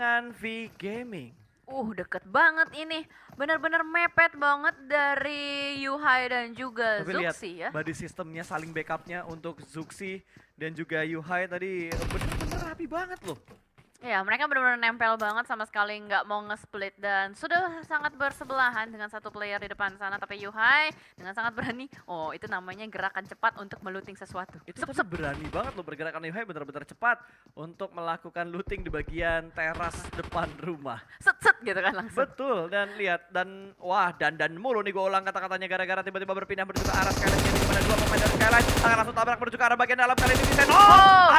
dengan V Gaming. Deket banget ini. Bener-bener mepet banget dari Yuhai dan juga Tapi lihat Zuxi ya. body sistemnya saling backupnya untuk Zuxi dan juga Yuhai tadi bener-bener rapi banget loh. Ya, mereka benar-benar nempel banget sama sekali nggak mau nge-split dan sudah sangat bersebelahan dengan satu player di depan sana. Tapi Yuhai dengan sangat berani, itu namanya gerakan cepat untuk melooting sesuatu. Itu tapi berani banget loh pergerakan Yuhai benar-benar cepat untuk melakukan looting di bagian teras depan rumah. Set gitu kan langsung. Betul, dan lihat dan wah dan mulu nih gue ulang kata-katanya gara-gara tiba-tiba berpindah menuju ke arah Skyline yang dimana dua pemain dari Skyline akan langsung tabrak menuju ke arah bagian dalam kali ini Vincent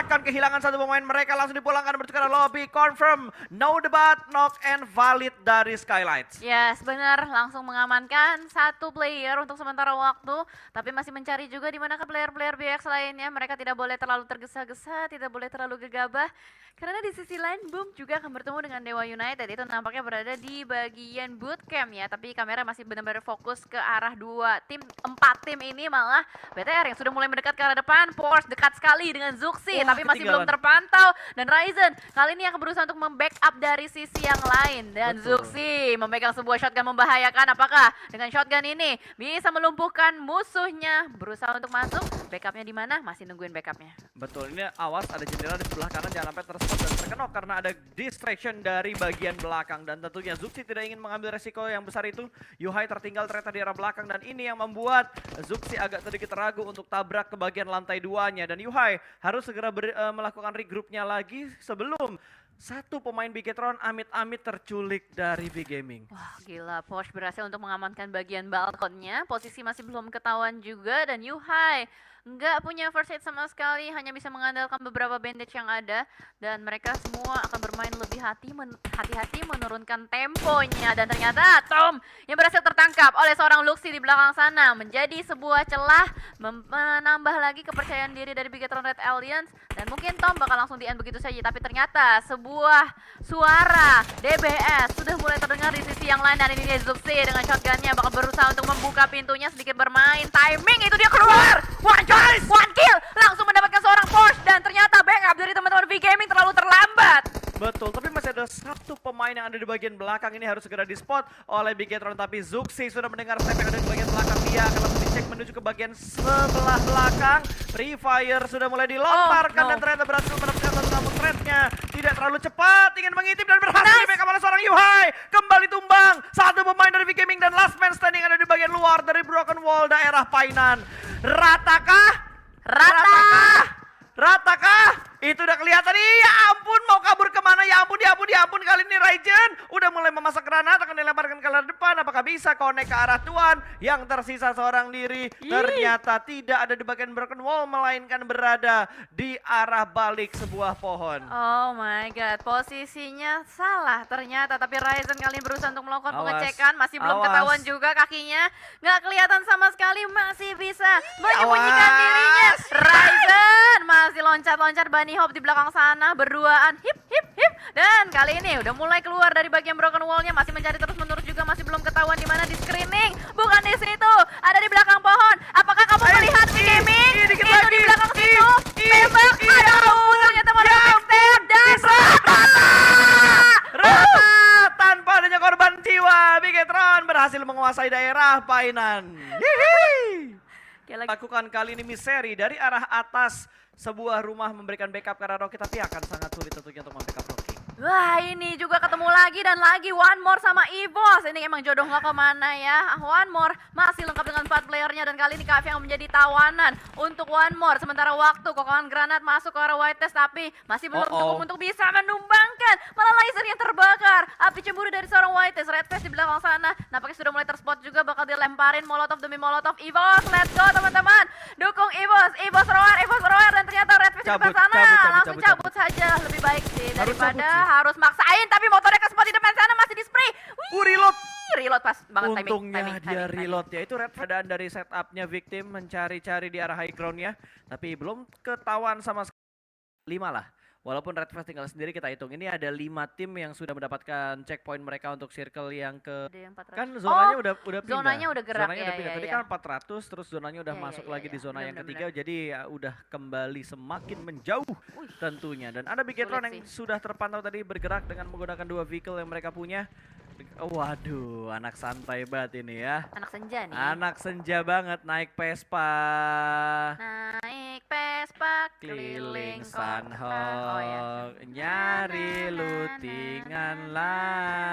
akan kehilangan satu pemain mereka langsung dipulangkan menuju ke arah lobby. Confirm, no debat, knock and valid dari Skylights. Yes, benar, langsung mengamankan satu player untuk sementara waktu, tapi masih mencari juga di mana ke player-player BX lainnya. Mereka tidak boleh terlalu tergesa-gesa, tidak boleh terlalu gegabah, karena di sisi lain Boom juga akan bertemu dengan Dewa United. Itu nampaknya berada di bagian bootcamp ya, tapi kamera masih benar-benar fokus ke arah empat tim ini. Malah BTR yang sudah mulai mendekat ke arah depan. Porsche dekat sekali dengan Zuxi, tapi masih belum terpantau. Dan Ryzen kali ini akan berusaha untuk membackup dari sisi yang lain. Dan Zuxi memegang sebuah shotgun membahayakan. Apakah dengan shotgun ini bisa melumpuhkan musuhnya? Berusaha untuk masuk, backupnya di mana? Masih nungguin backupnya. Betul, ini awas ada jendela di sebelah kanan, jangan sampai terspot dan terkenok karena ada distraction dari bagian belakang. Dan tentunya Zuxi tidak ingin mengambil resiko yang besar itu. Yuhai tertinggal ternyata di arah belakang dan ini yang membuat Zuxi agak sedikit ragu untuk tabrak ke bagian lantai 2-nya. Dan Yuhai harus segera melakukan regroupnya lagi sebelum satu pemain Bigetron amit-amit terculik dari V Gaming. Wah gila, Porsche berhasil untuk mengamankan bagian balkonnya. Posisi masih belum ketahuan juga dan Yuhai nggak punya first aid sama sekali, hanya bisa mengandalkan beberapa bandage yang ada. Dan mereka semua akan bermain lebih hati-hati menurunkan temponya. Dan ternyata Tom yang berhasil tertangkap oleh seorang Luxi di belakang sana menjadi sebuah celah menambah lagi kepercayaan diri dari Bigetron Red Alliance. Dan mungkin Tom bakal langsung di-end begitu saja, tapi ternyata sebuah suara DBS sudah mulai terdengar di sisi yang lain. Dan ini dia Zuxi dengan shotgunnya bakal berusaha untuk membuka pintunya, sedikit bermain timing, itu dia keluar. One kill, langsung mendapatkan seorang Porsche dan ternyata backup dari teman-teman V Gaming terlalu terlambat. Betul, tapi masih ada satu pemain yang ada di bagian belakang ini harus segera di-spot oleh Bigetron. Tapi Zuxi sudah mendengar step yang ada di bagian belakang, dia akan langsung dicek menuju ke bagian sebelah belakang. Free Fire sudah mulai dilontarkan dan ternyata berhasil mendapatkan satu namun thread-nya tidak terlalu cepat, ingin mengintip dan berhasil di-backup oleh seorang Yuhai. Kembali tumbang, satu pemain dari V Gaming dan last man standing ada di bagian luar dari Broken Wall daerah Painan. Ratakah? Itu udah kelihatan nih, ya ampun mau kabur kemana, ya ampun kali ini Ryzen udah mulai memasak granat akan dilemparkan ke arah depan. Apakah bisa connect ke arah Tuan yang tersisa seorang diri? Ternyata tidak ada di bagian Broken Wall melainkan berada di arah balik sebuah pohon. Oh my god, posisinya salah ternyata, tapi Ryzen kali ini berusaha untuk melakukan pengecekan, masih belum ketahuan juga kakinya, nggak kelihatan sama sekali, masih bisa menyembunyikan dirinya. Ryzen masih loncat-loncat bunny hop di belakang sana, berduaan hip. Dan kali ini udah mulai keluar dari bagian Broken Wall-nya, masih mencari terus-menerus juga, masih belum ketahuan di mana di screening. Bukan di situ, ada di belakang pohon. Apakah kamu melihat V Gaming? Itu di belakang situ. Tembak, aduh, ternyata mereka backstep dan Rata tanpa adanya korban jiwa. Bigetron berhasil menguasai daerah Painan. Lakukan kali ini misteri dari arah atas sebuah rumah memberikan backup ke arah Rocky, tapi akan sangat sulit tentunya untuk membackup Rocky. Wah ini juga ketemu lagi dan lagi One More sama EVOS. Ini emang jodoh nggak kemana ya. One More masih lengkap dengan 4 playernya dan kali ini KF yang menjadi tawanan untuk One More. Sementara waktu kokohan granat masuk ke arah White Test tapi masih belum cukup untuk bisa menumbangkan. Malah laser yang terbakar. Api cemburu dari seorang White Test. Red Test di belakang sana nampaknya sudah mulai terspot juga, bakal dilemparin molotov demi molotov. EVOS, let's go teman-teman. Dukung EVOS roar dan ternyata Red Test di belakang sana langsung cabut saja. Lebih baik sih daripada harus maksain, tapi motornya ke spot di depan sana masih di spray. Reload pas banget Untungnya dia reload ya. Itu red keadaan dari setupnya victim mencari-cari di arah high groundnya, tapi belum ketahuan sama sekali. 5 lah Walaupun Red Flash tinggal sendiri, kita hitung ini ada 5 tim yang sudah mendapatkan checkpoint mereka untuk circle yang ke Ada yang 400. kan zonanya Oh, udah pindah. zonanya udah gerak, Zonanya ya, udah pindah. ya, Tadi ya. kan 400 terus zonanya udah Ya, masuk ya, lagi ya, di zona ya. yang Benar, ketiga jadi ya udah kembali semakin menjauh Wih, tentunya. Dan ada Bigetron sulit yang sih. sudah terpantau tadi bergerak dengan menggunakan 2 vehicle yang mereka punya. Waduh, anak santai banget ini ya. Anak senja nih. Anak senja banget naik Vespa. Naik Vespa Keliling keliling kota. Oh ya. Sunhawk, nyari lutingan lagi.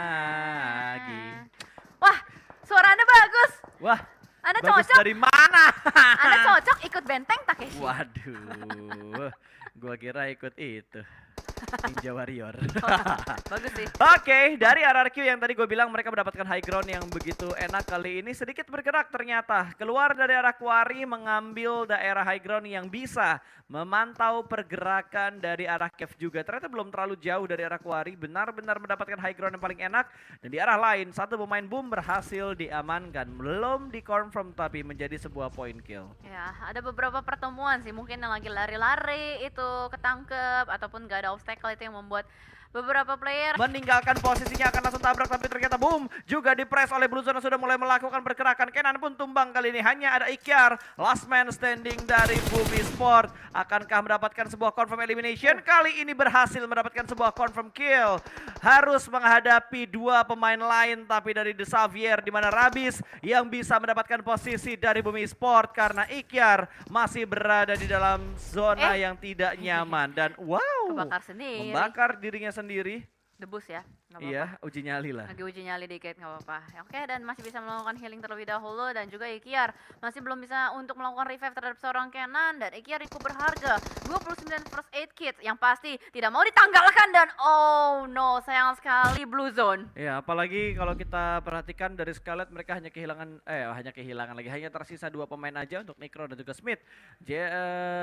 Wah, suara Anda bagus. Wah, Anda bagus cocok. dari mana? Anda cocok ikut benteng Takeshi. Waduh, gua kira ikut itu. Ninja Warrior. Bagus sih. Oke, dari RRQ yang tadi gue bilang mereka mendapatkan high ground yang begitu enak, kali ini sedikit bergerak ternyata. Keluar dari arah Quarry mengambil daerah high ground yang bisa memantau pergerakan dari arah cave juga. Ternyata belum terlalu jauh dari arah Quarry, benar-benar mendapatkan high ground yang paling enak. Dan di arah lain, satu pemain boom berhasil diamankan. Belum di-confirm tapi menjadi sebuah point kill. Ya, ada beberapa pertemuan sih, mungkin yang lagi lari-lari itu ketangkep ataupun gak ada obstacle itu yang membuat beberapa player Meninggalkan posisinya akan langsung tabrak tapi ternyata boom juga di-press oleh Blue Zone yang sudah mulai melakukan pergerakan. Kenan pun tumbang kali ini, hanya ada Ikyar last man standing dari Bumi Sport. Akankah mendapatkan sebuah confirm elimination? Kali ini berhasil mendapatkan sebuah confirm kill. Harus menghadapi 2 pemain lain tapi dari The Xavier, di mana Rabis yang bisa mendapatkan posisi dari Bumi Sport karena Ikyar masih berada di dalam zona yang tidak nyaman. Dan wow, kebakar sendiri. membakar dirinya sendiri. Debus ya, nggak apa-apa. Iya, uji nyali lah. Lagi uji nyali dikit nggak apa-apa. Oke, dan masih bisa melakukan healing terlebih dahulu dan juga Ikyar masih belum bisa untuk melakukan revive terhadap seorang Kenan dan Ikyar cukup berharga 29 first aid kit yang pasti tidak mau ditanggalkan dan oh no, sayang sekali Blue Zone. Ya, apalagi kalau kita perhatikan dari Scarlet mereka hanya tersisa 2 pemain aja untuk Necro dan juga Smith.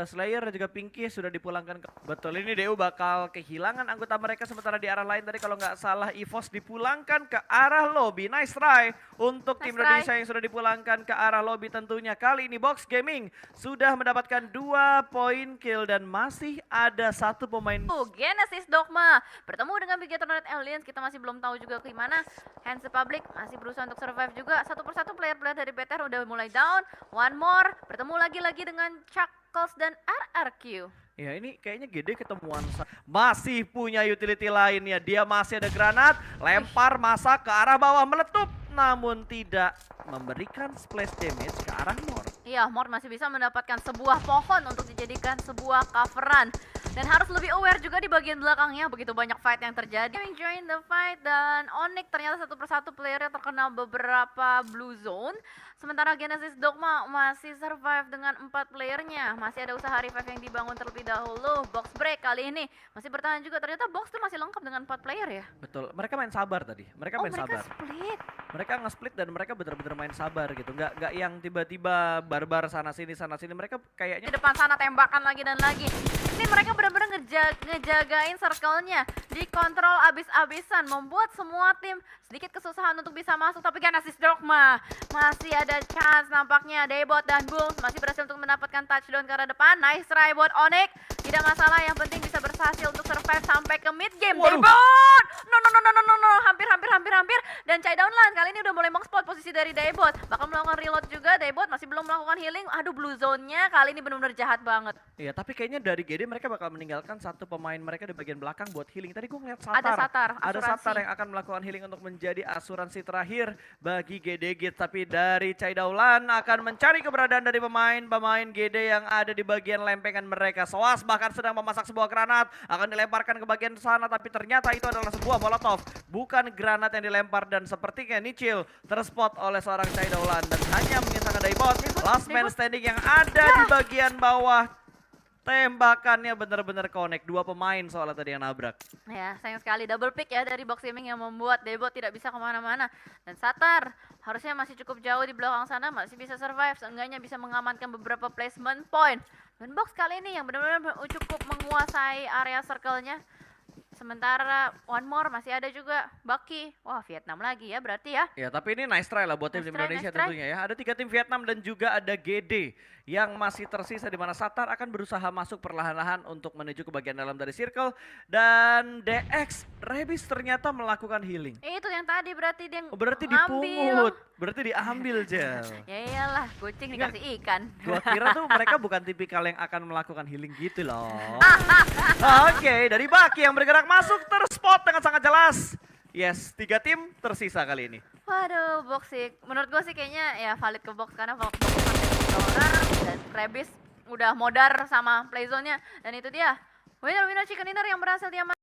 Slayer dan juga Pinky sudah dipulangkan. Betul, ini DU bakal kehilangan anggota mereka, sementara di arah lain tadi kalau nggak salah EVOS dipulangkan ke arah lobby. Nice try untuk tim Nice Indonesia yang sudah dipulangkan ke arah lobby tentunya. Kali ini Box Gaming sudah mendapatkan 2 poin kill dan masih ada 1 pemain. Genesis Dogma bertemu dengan Bigetron Red Aliens, kita masih belum tahu juga ke mana. Hands Republic masih berusaha untuk survive juga. Satu persatu player-player dari BTR udah mulai down. One more bertemu lagi dengan Chuckles dan RRQ. Ya ini kayaknya GD ketemuan masih punya utility lainnya. Dia masih ada granat, lempar masa ke arah bawah, meletup namun tidak memberikan splash damage ke arah Mor. Iya, Mort masih bisa mendapatkan sebuah pohon untuk dijadikan sebuah coveran. Dan harus lebih aware juga di bagian belakangnya, begitu banyak fight yang terjadi. Join the fight dan Onyx ternyata satu persatu playernya terkena beberapa blue zone. Sementara Genesis Dogma masih survive dengan 4 playernya. Masih ada usaha revive yang dibangun terlebih dahulu. Box break kali ini masih bertahan juga. Ternyata box tuh masih lengkap dengan 4 player ya. Betul, mereka main sabar tadi. Mereka main sabar. Split. Mereka nge-split dan mereka benar-benar main sabar gitu. Nggak yang tiba-tiba barbar sana sini. Mereka kayaknya Di depan sana tembakan lagi dan lagi. Ini mereka benar-benar ngejagain circle-nya, dikontrol abis-abisan, membuat semua tim sedikit kesusahan untuk bisa masuk. Tapi Genesis Dogma masih ada chance nampaknya. Daybot dan Boom masih berhasil untuk mendapatkan touchdown ke arah depan. Nice try buat Onyx, tidak masalah, yang penting bisa berhasil untuk survive sampai ke mid game. Waduh. Daybot, no, hampir. Dan Chai Downline kali ini udah mulai meng-spot posisi dari Daybot, bakal melakukan reload juga. Daybot masih belum melakukan healing. Aduh, blue zone-nya kali ini benar-benar jahat banget. Iya, tapi kayaknya dari GD mereka bakal meninggalkan 1 pemain mereka di bagian belakang buat healing. Tadi gue ngeliat Satar. Ada Satar, Ada asuransi. Satar yang akan melakukan healing untuk menjadi asuransi terakhir bagi GD Gate. Tapi dari Chai Daulan akan mencari keberadaan dari pemain GD yang ada di bagian lempengan mereka. Soas bahkan sedang memasak sebuah granat, akan dilemparkan ke bagian sana, tapi ternyata itu adalah sebuah molotov, bukan granat yang dilempar. Dan sepertinya Nichil terspot oleh seorang Chai Daulan dan hanya menyisakan Daybot, last man standing yang ada di bagian bawah. Tembakannya benar-benar connect, 2 pemain soalnya tadi yang nabrak. Ya, sayang sekali double pick ya dari Box Gaming yang membuat Daybot tidak bisa kemana-mana. Dan Satar harusnya masih cukup jauh di belakang sana, masih bisa survive, seenggaknya bisa mengamankan beberapa placement point. Dan Box kali ini yang benar-benar cukup menguasai area circle-nya. Sementara One More masih ada juga Bucky. Wah, Vietnam lagi ya berarti ya. Ya, tapi ini nice try lah buat tim Nice try, Indonesia nice try. tentunya ya. Ada 3 tim Vietnam dan juga ada GD yang masih tersisa di mana Satar akan berusaha masuk perlahan-lahan untuk menuju ke bagian dalam dari circle dan DX Rebis ternyata melakukan healing. Itu yang tadi berarti dia Oh, berarti ngambil. dipungut, berarti diambil Jel. Ya iyalah, kucing dikasih ikan. Gua kira tuh mereka bukan tipikal yang akan melakukan healing gitu loh. Oke, dari Baki yang bergerak masuk terspot dengan sangat jelas. Yes, 3 tim tersisa kali ini. Waduh, box sih. Menurut gue sih kayaknya ya valid ke box karena box masih 3 orang dan Rebis udah modar sama playzone-nya dan itu dia. Winner chicken dinner yang berhasil diamankan.